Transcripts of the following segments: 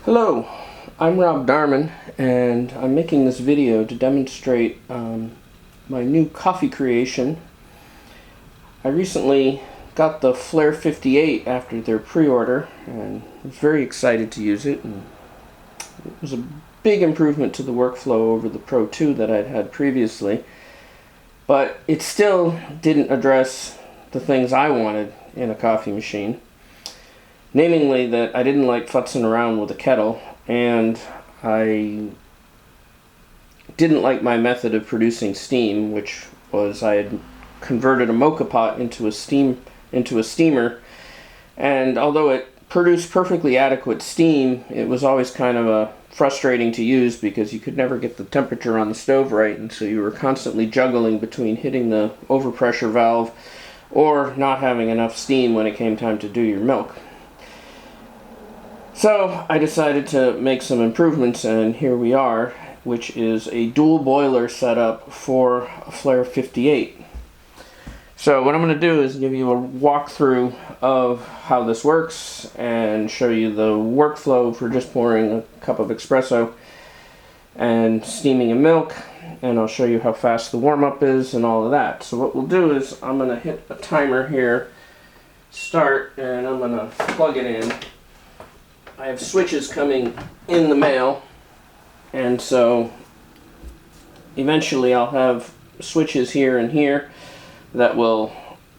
Hello, I'm Rob Darman, and I'm making this video to demonstrate my new coffee creation. I recently got the Flair 58 after their pre-order and was very excited to use it. And it was a big improvement to the workflow over the Pro 2 that I'd had previously, but it still didn't address the things I wanted in a coffee machine. Namely that I didn't like futzing around with a kettle, and I didn't like my method of producing steam, which was I had converted a mocha pot into a steamer, and although it produced perfectly adequate steam, it was always kind of frustrating to use because you could never get the temperature on the stove right, and so you were constantly juggling between hitting the overpressure valve or not having enough steam when it came time to do your milk. So I decided to make some improvements, and here we are, which is a dual boiler setup for a Flair 58. So what I'm going to do is give you a walkthrough of how this works and show you the workflow for just pouring a cup of espresso and steaming a milk, and I'll show you how fast the warm-up is and all of that. So what we'll do is I'm going to hit a timer here, start, and I'm going to plug it in. I have switches coming in the mail, and so eventually I'll have switches here and here that will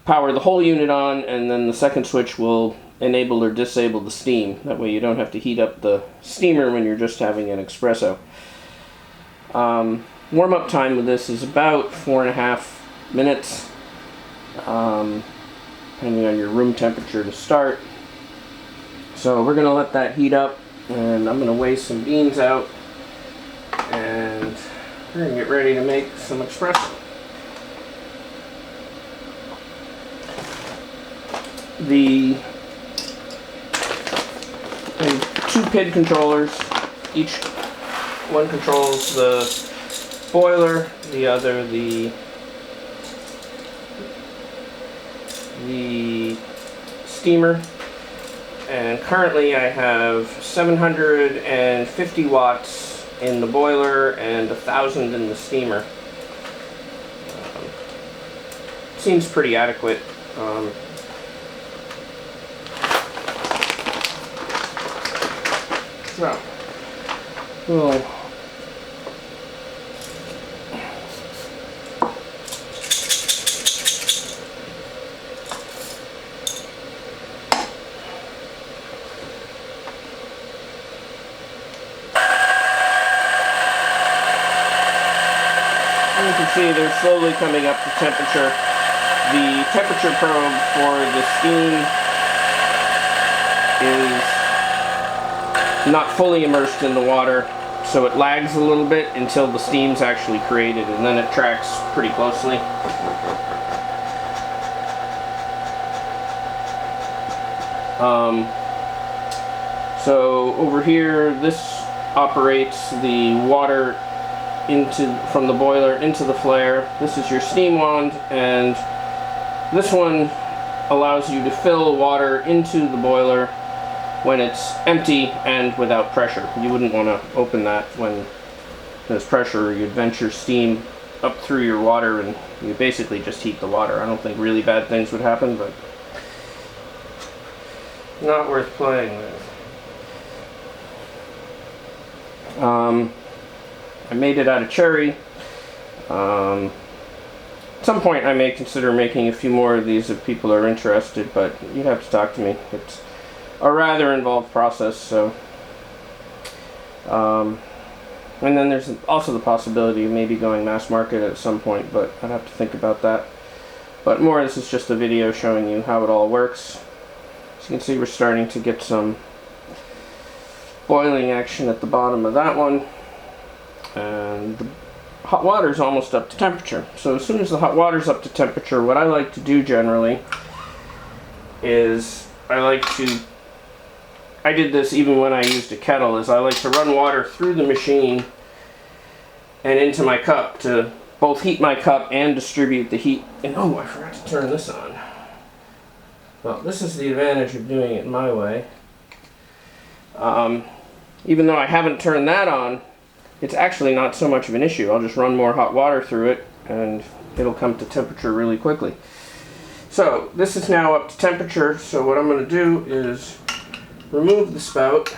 power the whole unit on, and then the second switch will enable or disable the steam. That way you don't have to heat up the steamer when you're just having an espresso. Warm-up time with this is about 4.5 minutes, depending on your room temperature to start. So we're going to let that heat up, and I'm going to weigh some beans out, and we're going to get ready to make some espresso. The two PID controllers, each one controls the boiler, the other the steamer. And currently I have 750 watts in the boiler and 1,000 in the steamer. Seems pretty adequate. So, we'll you can see they're slowly coming up to temperature. The temperature probe for the steam is not fully immersed in the water, so it lags a little bit until the steam's actually created, and then it tracks pretty closely. So over here, this operates the water from the boiler into the Flair. This is your steam wand, and this one allows you to fill water into the boiler when it's empty and without pressure. You wouldn't want to open that when there's pressure, or you'd vent your steam up through your water and you basically just heat the water. I don't think really bad things would happen, but not worth playing with. I made it out of cherry. At some point I may consider making a few more of these if people are interested, but you'd have to talk to me. It's a rather involved process, so. And then there's also the possibility of maybe going mass market at some point, but I'd have to think about that. But more, this is just a video showing you how it all works. As you can see, we're starting to get some boiling action at the bottom of that one. And the hot water is almost up to temperature. So as soon as the hot water is up to temperature, what I like to do generally is I did this even when I used a kettle, is I like to run water through the machine and into my cup to both heat my cup and distribute the heat. And oh, I forgot to turn this on. Well, this is the advantage of doing it my way. even though I haven't turned that on, it's actually not so much of an issue. I'll just run more hot water through it and it'll come to temperature really quickly. So this is now up to temperature, so what I'm going to do is remove the spout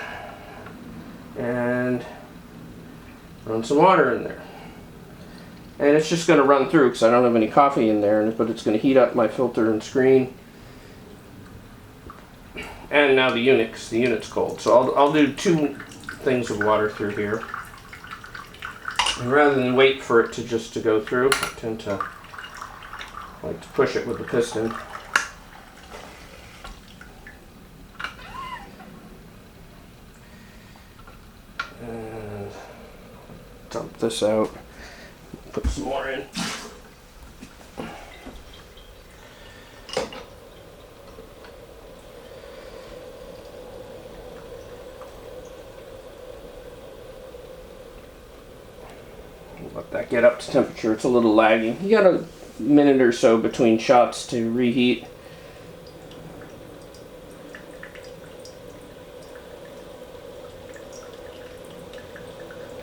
and run some water in there. And it's just going to run through because I don't have any coffee in there, but it's going to heat up my filter and screen. And now the unit's cold. So I'll do 2 things of water through here. And rather than wait for it to go through, I tend to like to push it with the piston. And dump this out. Put some more in. Let that get up to temperature. It's a little laggy. You got a minute or so between shots to reheat.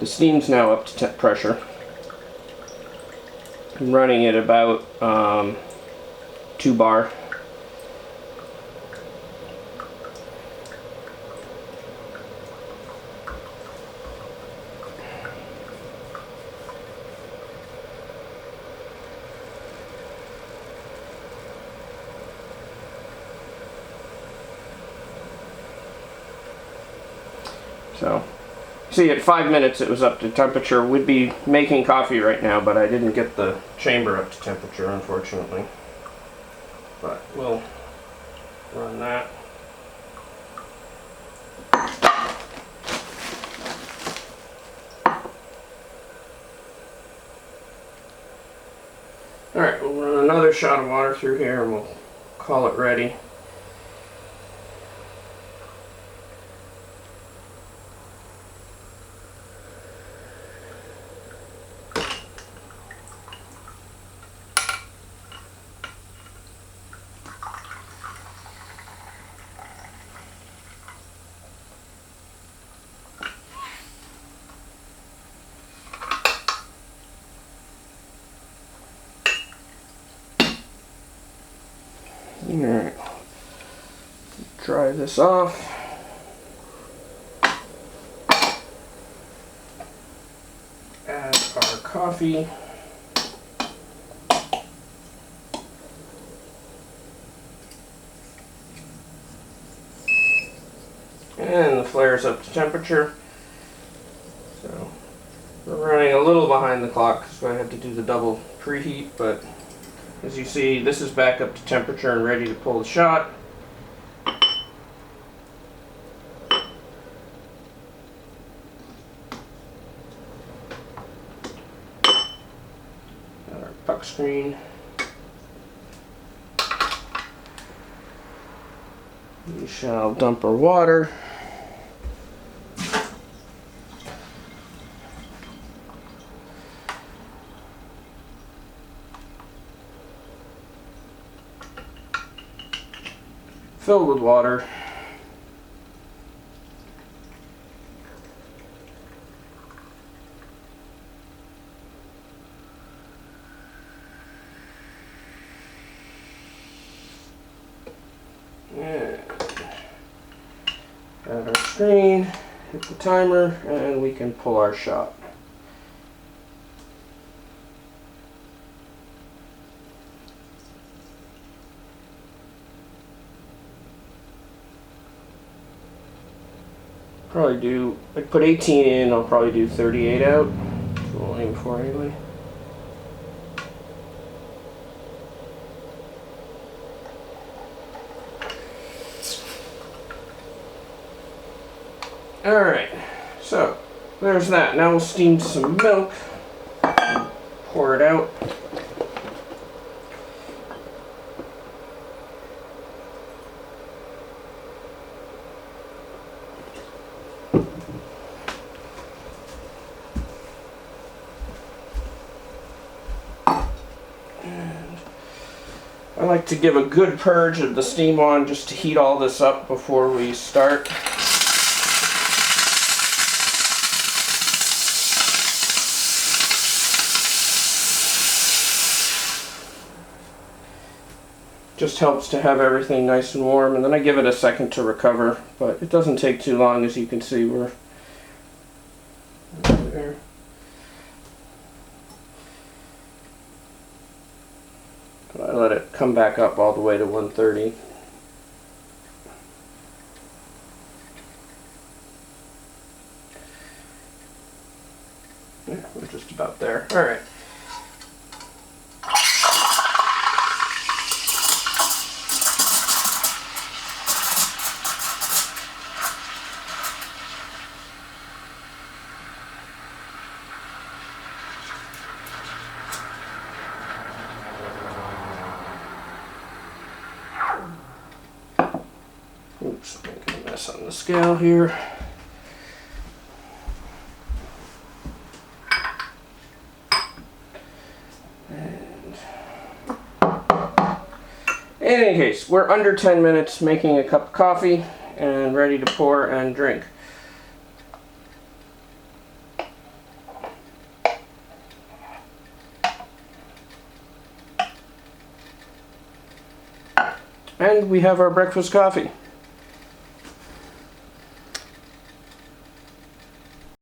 The steam's now up to temp pressure. I'm running it about 2 bar. So, see, at 5 minutes it was up to temperature. We'd be making coffee right now, but I didn't get the chamber up to temperature, unfortunately. But we'll run that. Alright, we'll run another shot of water through here and we'll call it ready. Alright, dry this off. Add our coffee. And the Flair's up to temperature. So we're running a little behind the clock because I had to do the double preheat, but as you see, this is back up to temperature and ready to pull the shot. Got our puck screen. We shall dump our water. Fill with water. And add our screen, hit the timer, and we can pull our shot. Probably do, I put 18 in, I'll probably do 38 out. So we'll aim for anyway. Alright, so there's that. Now we'll steam some milk, pour it out. I like to give a good purge of the steam on just to heat all this up before we start. Just helps to have everything nice and warm, and then I give it a second to recover, but it doesn't take too long. As you can see, we're there. But I let it come back up all the way to 130. Yeah, we're just about there. All right. Oops, making a mess on the scale here. In any case, we're under 10 minutes making a cup of coffee and ready to pour and drink. And we have our breakfast coffee.